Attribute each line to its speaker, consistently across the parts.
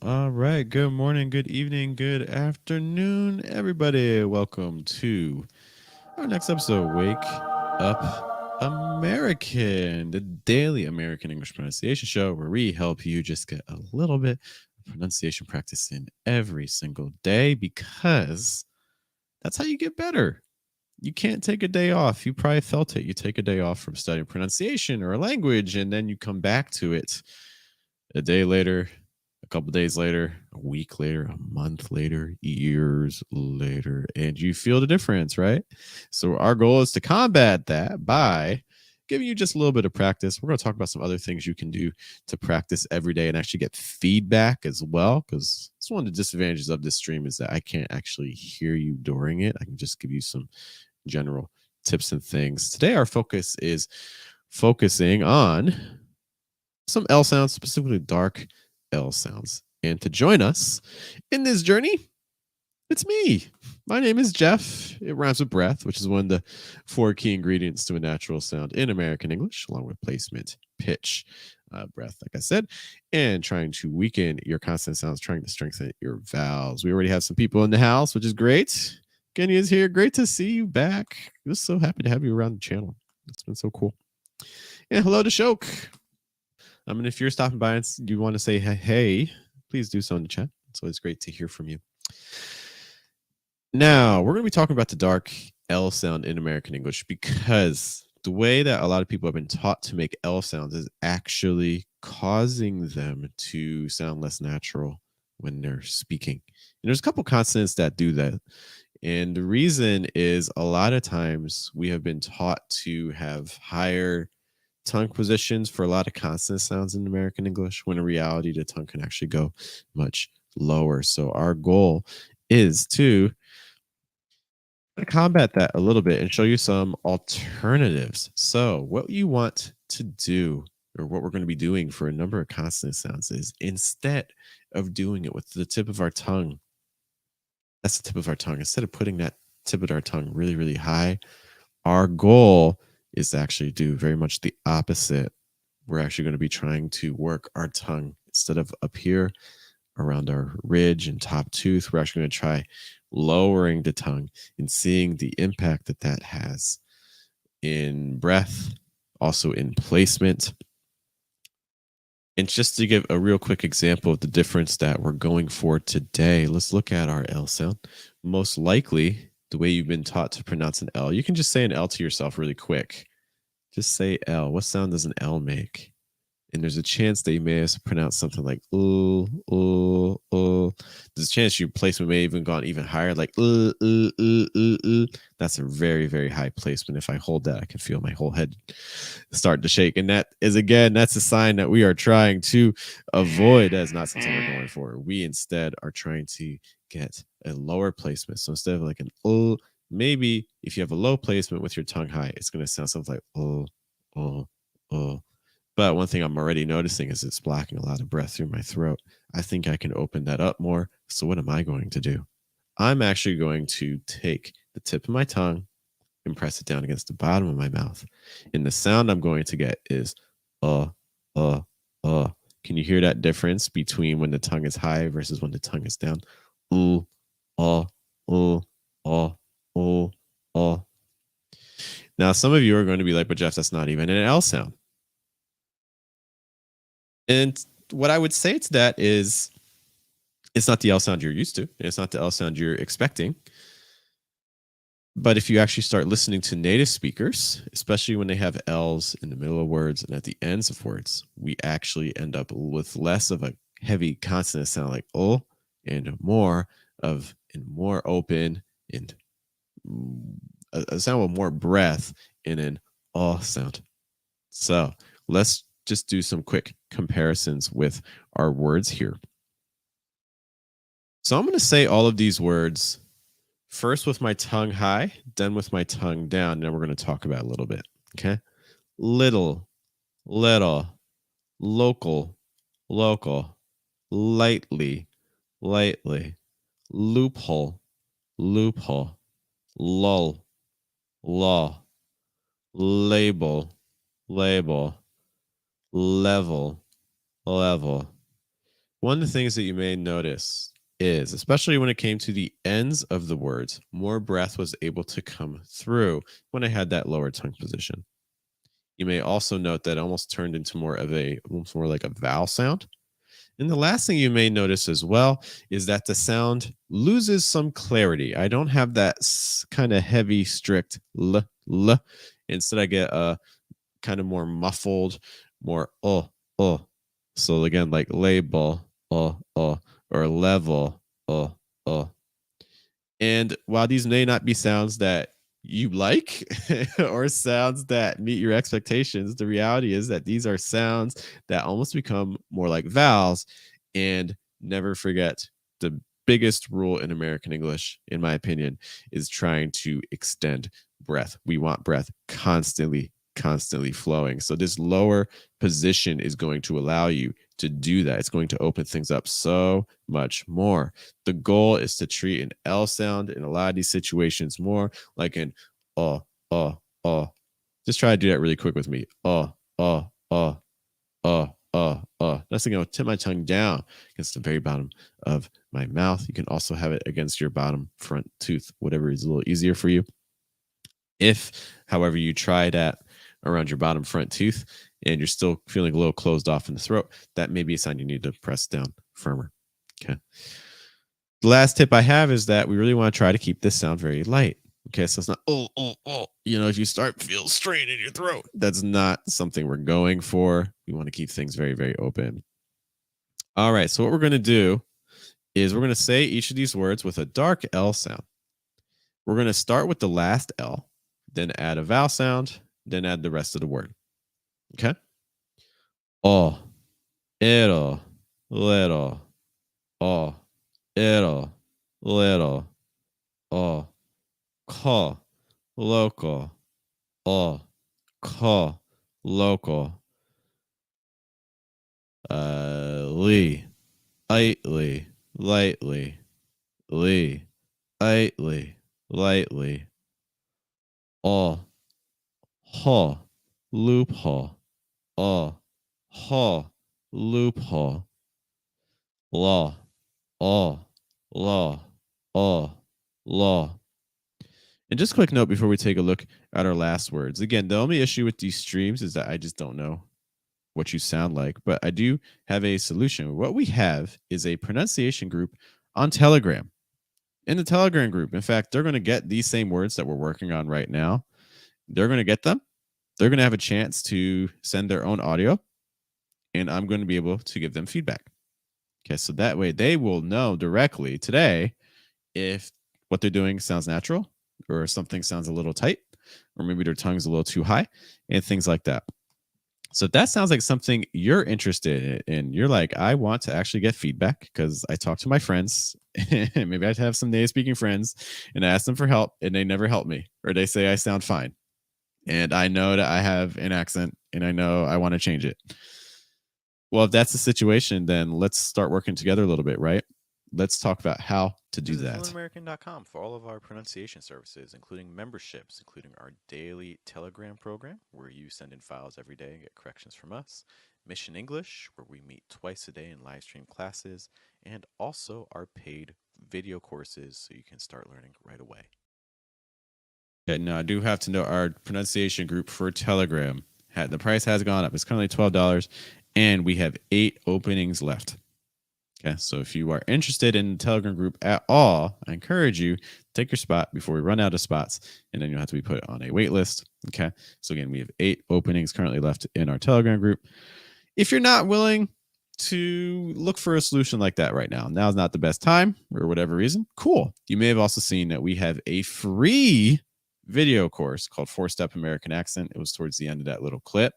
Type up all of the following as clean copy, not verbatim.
Speaker 1: All right. Good morning, good evening, good afternoon, everybody. Welcome to our next episode, Wake Up American, the daily American English pronunciation show where we help you just get a little bit of pronunciation practice in every single day because that's how you get better. You can't take a day off. You probably felt it. You take a day off from studying pronunciation or a language, and then you come back to it a day later, a couple days later, a week later, a month later, years later, and you feel the difference, right? So our goal is to combat that by giving you just a little bit of practice. We're going to talk about some other things you can do to practice every day and actually get feedback as well, because it's one of the disadvantages of this stream is that I can't actually hear you during it. I can just give you some general tips and things. Today, our focus is focusing on some L sounds, specifically dark L sounds. And to join us in this journey, it's me. My name is Jeff. It rhymes with breath, which is one of the 4 key ingredients to a natural sound in American English, along with placement, pitch, breath, like I said, and trying to weaken your consonant sounds, trying to strengthen your vowels. We already have some people in the house, which is great. Kenny is here. Great to see you back. Just so happy to have you around the channel. It's been so cool. And hello to Shok. And if you're stopping by and you want to say hey, please do so in the chat. It's always great to hear from you. Now, we're going to be talking about the dark L sound in American English because the way that a lot of people have been taught to make L sounds is actually causing them to sound less natural when they're speaking. And there's a couple consonants that do that. And the reason is a lot of times we have been taught to have higher tongue positions for a lot of consonant sounds in American English, when in reality, the tongue can actually go much lower. So our goal is to combat that a little bit and show you some alternatives. So what you want to do, or what we're going to be doing for a number of consonant sounds, is instead of doing it with the tip of our tongue, that's the tip of our tongue, instead of putting that tip of our tongue really, really high, our goal is to actually do very much the opposite. We're actually going to be trying to work our tongue instead of up here around our ridge and top tooth. We're actually going to try lowering the tongue and seeing the impact that that has in breath, also in placement. And just to give a real quick example of the difference that we're going for today, let's look at our L sound. Most likely, the way you've been taught to pronounce an L, you can just say an L to yourself really quick. Just say L. What sound does an L make? And there's a chance that you may have pronounced something like There's a chance your placement may have even gone even higher, like That's a very, very high placement. If I hold that, I can feel my whole head start to shake. And that is, again, that's a sign that we are trying to avoid. That is not something we're going for. We instead are trying to get a lower placement. So instead of like an maybe if you have a low placement with your tongue high, it's going to sound something like But one thing I'm already noticing is it's blocking a lot of breath through my throat. I think I can open that up more. So what am I going to do? I'm actually going to take the tip of my tongue and press it down against the bottom of my mouth. And the sound I'm going to get is Can you hear that difference between when the tongue is high versus when the tongue is down? Now, some of you are going to be like, but Jeff, that's not even an L sound. And what I would say to that is, it's not the L sound you're used to. It's not the L sound you're expecting. But if you actually start listening to native speakers, especially when they have L's in the middle of words and at the ends of words, we actually end up with less of a heavy consonant sound like and more open and a sound with more breath in an sound. So let's just do some quick comparisons with our words here. So I'm going to say all of these words first with my tongue high, then with my tongue down, and then we're going to talk about it a little bit. Okay? Little, little, local, local, lightly, lightly, loophole, loophole, lull, lull, label, label, level, level, One of the things that you may notice is, especially when it came to the ends of the words, more breath was able to come through when I had that lower tongue position. You may also note that it almost turned into almost more like a vowel sound. And the last thing you may notice as well is that the sound loses some clarity. I don't have that kind of heavy, strict l. Instead, I get a kind of more muffled, more oh. So again, like label, or level, oh. And while these may not be sounds that you like or sounds that meet your expectations, the reality is that these are sounds that almost become more like vowels. And never forget, the biggest rule in American English, in my opinion, is trying to extend breath. We want breath constantly flowing. So this lower position is going to allow you to do that. It's going to open things up so much more. The goal is to treat an L sound in a lot of these situations more like an uh, uh, uh. Just try to do that really quick with me. Next thing, I'll tip my tongue down against the very bottom of my mouth. You can also have it against your bottom front tooth, whatever is a little easier for you. If, however, you try that around your bottom front tooth and you're still feeling a little closed off in the throat, that may be a sign you need to press down firmer. Okay. The last tip I have is that we really want to try to keep this sound very light. Okay, so it's not if you start feel strain in your throat, that's not something we're going for. We want to keep things very open. All right, so what we're going to do is we're going to say each of these words with a dark L sound. We're going to start with the last L, then add a vowel sound, then add the rest of the word. Okay? Oh, it'll, little, oh, it'll, little, oh, call, local, oh, call, local, lee, lightly, lightly, lee, lightly, lightly, all, haw, loophole, all, haw, loophole, law, all, law, all, law. And just a quick note before we take a look at our last words. Again, the only issue with these streams is that I just don't know what you sound like, but I do have a solution. What we have is a pronunciation group on Telegram. In the Telegram group, in fact, they're going to get these same words that we're working on right now. They're going to get them. They're going to have a chance to send their own audio, and I'm going to be able to give them feedback. Okay, so that way they will know directly today if what they're doing sounds natural or something sounds a little tight, or maybe their tongue's a little too high, and things like that. So if that sounds like something you're interested in, you're like, I want to actually get feedback because I talk to my friends. Maybe I have some native speaking friends and I ask them for help and they never help me, or they say I sound fine. And I know that I have an accent and I know I want to change it. Well, if that's the situation, then let's start working together a little bit, right? Let's talk about how to do that.
Speaker 2: FluentAmerican.com for all of our pronunciation services, including memberships, including our daily Telegram program, where you send in files every day and get corrections from us, Mission English, where we meet twice a day in live stream classes, and also our paid video courses so you can start learning right away.
Speaker 1: Okay, now I do have to know our pronunciation group for Telegram. The price has gone up. It's currently $12, and we have 8 openings left. Okay, so if you are interested in the Telegram group at all, I encourage you to take your spot before we run out of spots, and then you'll have to be put on a wait list. Okay, so again, we have 8 openings currently left in our Telegram group. If you're not willing to look for a solution like that right now is not the best time, or whatever reason, cool. You may have also seen that we have a free video course called 4-Step American Accent. It was towards the end of that little clip.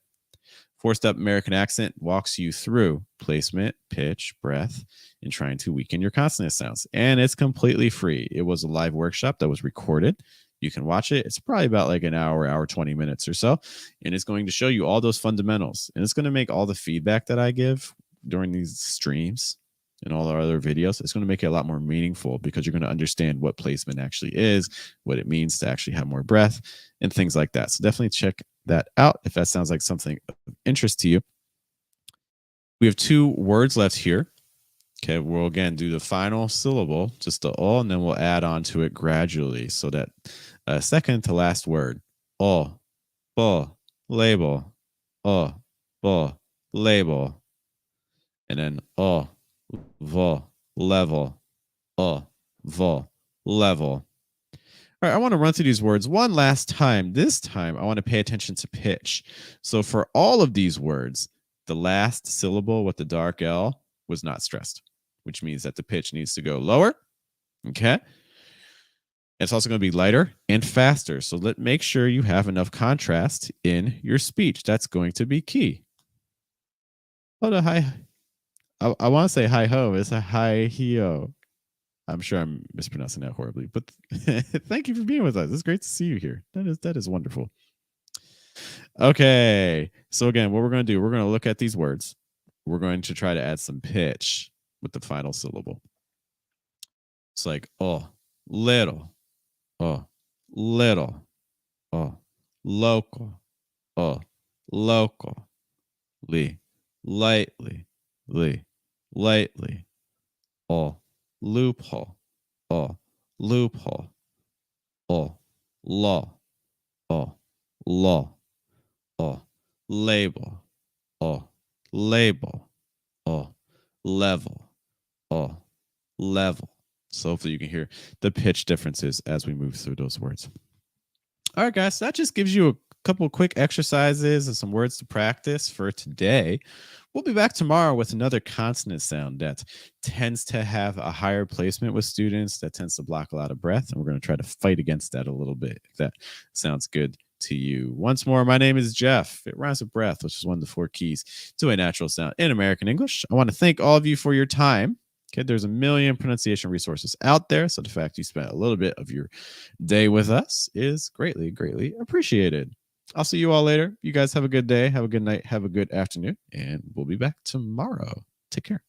Speaker 1: 4-Step American Accent walks you through placement, pitch, breath, and trying to weaken your consonant sounds. And it's completely free. It was a live workshop that was recorded. You can watch it. It's probably about like an hour 20 minutes or so. And it's going to show you all those fundamentals. And it's going to make all the feedback that I give during these streams and all our other videos, it's going to make it a lot more meaningful because you're going to understand what placement actually is, what it means to actually have more breath, and things like that. So definitely check that out if that sounds like something of interest to you. We have 2 words left here. Okay, we'll again do the final syllable, just the all, and then we'll add on to it gradually. So that second to last word, all, bull, label, all, bull, label, and then all, vol, level, all, vol, level. All right, I want to run through these words one last time. This time, I want to pay attention to pitch. So for all of these words, the last syllable with the dark L was not stressed, which means that the pitch needs to go lower. Okay. It's also going to be lighter and faster. So make sure you have enough contrast in your speech. That's going to be key. Oh, the hi. I want to say hi ho. It's a hi hio. I'm sure I'm mispronouncing that horribly, but thank you for being with us. It's great to see you here. That is wonderful. Okay. So again, what we're going to do, we're going to look at these words. We're going to try to add some pitch with the final syllable. It's like, oh, little, oh, little, oh, local, oh, local, lightly, lightly, oh, loophole, oh, loophole, oh, law, oh, law, oh, label, oh, label, oh, level, oh, level. So hopefully you can hear the pitch differences as we move through those words. All right, guys, so that just gives you a couple quick exercises and some words to practice for today. We'll be back tomorrow with another consonant sound that tends to have a higher placement with students, that tends to block a lot of breath. And we're going to try to fight against that a little bit, if that sounds good to you. Once more, my name is Jeff. It rhymes with breath, which is one of the 4 keys to a natural sound in American English. I want to thank all of you for your time. Okay, there's a million pronunciation resources out there. So the fact you spent a little bit of your day with us is greatly, greatly appreciated. I'll see you all later. You guys have a good day, have a good night, have a good afternoon, and we'll be back tomorrow. Take care.